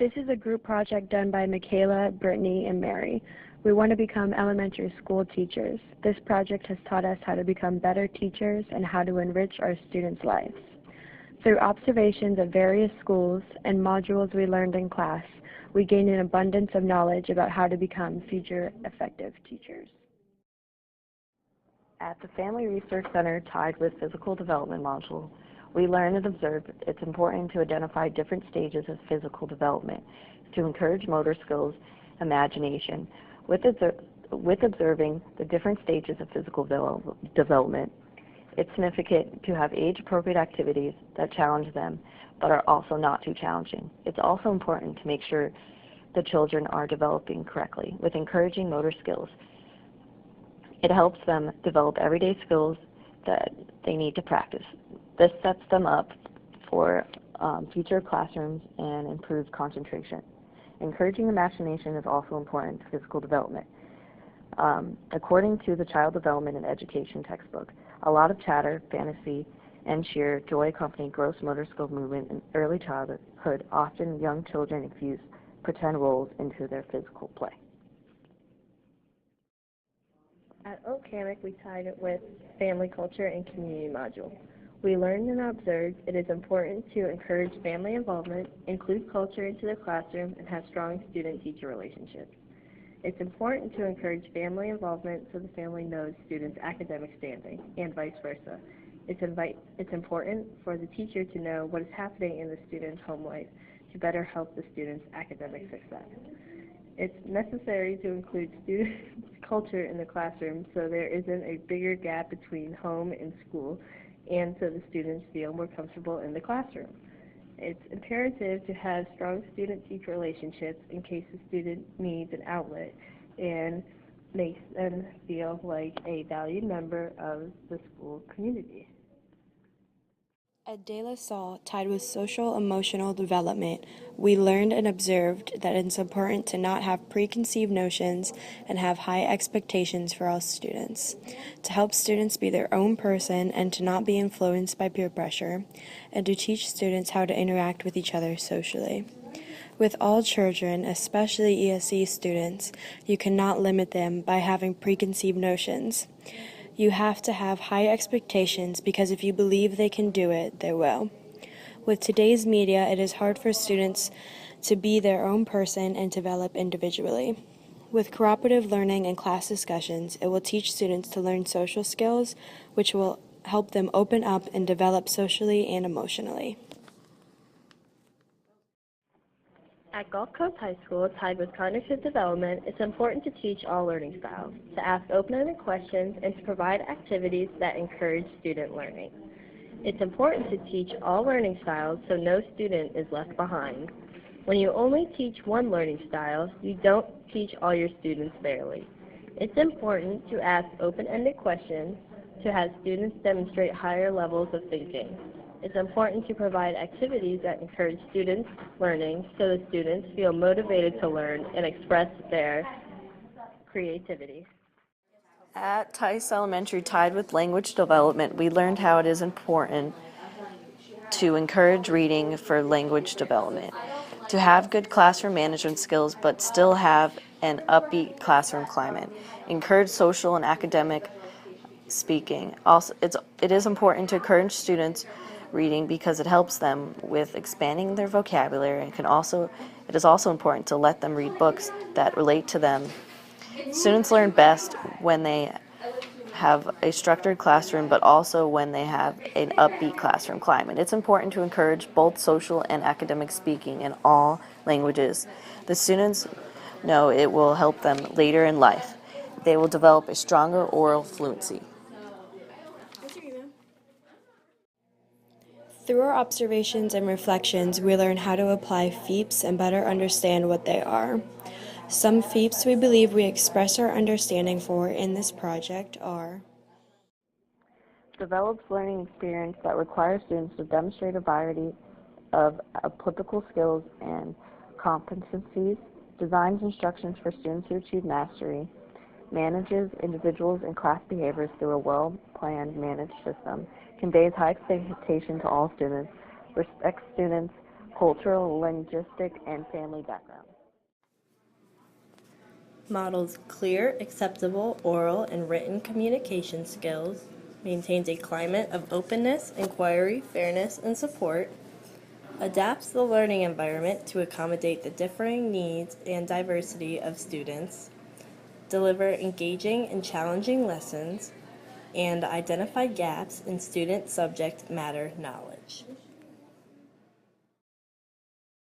This is a group project done by Michaela, Brittany, and Mary. We want to become elementary school teachers. This project has taught us how to become better teachers and how to enrich our students' lives. Through observations of various schools and modules we learned in class, we gained an abundance of knowledge about how to become future effective teachers. At the Family Resource Center tied with Physical Development module, we learned and observed it's important to identify different stages of physical development to encourage motor skills, imagination. With observing the different stages of physical development, it's significant to have age-appropriate activities that challenge them but are also not too challenging. It's also important to make sure the children are developing correctly with encouraging motor skills. It helps them develop everyday skills that they need to practice. This sets them up for future classrooms and improved concentration. Encouraging imagination is also important to physical development. According to the Child Development and Education textbook, a lot of chatter, fantasy, and sheer joy accompany gross motor skill movement in early childhood. Often young children infuse pretend roles into their physical play. At Oak Hammock, we tied it with Family Culture and Community module. We learned and observed it is important to encourage family involvement, include culture into the classroom, and have strong student-teacher relationships. It's important to encourage family involvement so the family knows students' academic standing, and vice versa. It's important for the teacher to know what is happening in the student's home life to better help the student's academic success. It's necessary to include student culture in the classroom so there isn't a bigger gap between home and school, and so the students feel more comfortable in the classroom. It's imperative to have strong student-teacher relationships in case the student needs an outlet and makes them feel like a valued member of the school community. At De La Salle, tied with social emotional development, we learned and observed that it's important to not have preconceived notions and have high expectations for all students, to help students be their own person and to not be influenced by peer pressure, and to teach students how to interact with each other socially. With all children, especially ESE students, you cannot limit them by having preconceived notions. You have to have high expectations because if you believe they can do it, they will. With today's media, it is hard for students to be their own person and develop individually. With cooperative learning and class discussions, it will teach students to learn social skills, which will help them open up and develop socially and emotionally. At Gulf Coast High School, tied with cognitive development, it's important to teach all learning styles, to ask open-ended questions, and to provide activities that encourage student learning. It's important to teach all learning styles so no student is left behind. When you only teach one learning style, you don't teach all your students fairly. It's important to ask open-ended questions to have students demonstrate higher levels of thinking. It's important to provide activities that encourage students' learning so the students feel motivated to learn and express their creativity. At Tice Elementary, tied with language development, we learned how it is important to encourage reading for language development, to have good classroom management skills but still have an upbeat classroom climate, encourage social and academic speaking. Also, it is important to encourage students reading because it helps them with expanding their vocabulary, and it is also important to let them read books that relate to them. Students learn best when they have a structured classroom, but also when they have an upbeat classroom climate. It's important to encourage both social and academic speaking in all languages. The students know it will help them later in life. They will develop a stronger oral fluency. Through our observations and reflections, we learn how to apply FEEPs and better understand what they are. Some FEEPs we believe we express our understanding for in this project are: Develops learning experience that requires students to demonstrate a variety of applicable skills and competencies, designs instructions for students to achieve mastery, manages individuals and class behaviors through a well-planned, managed system, conveys high expectation to all students, respects students' cultural, linguistic, and family background. Models clear, acceptable oral and written communication skills, maintains a climate of openness, inquiry, fairness, and support, adapts the learning environment to accommodate the differing needs and diversity of students, deliver engaging and challenging lessons, and identify gaps in student subject matter knowledge.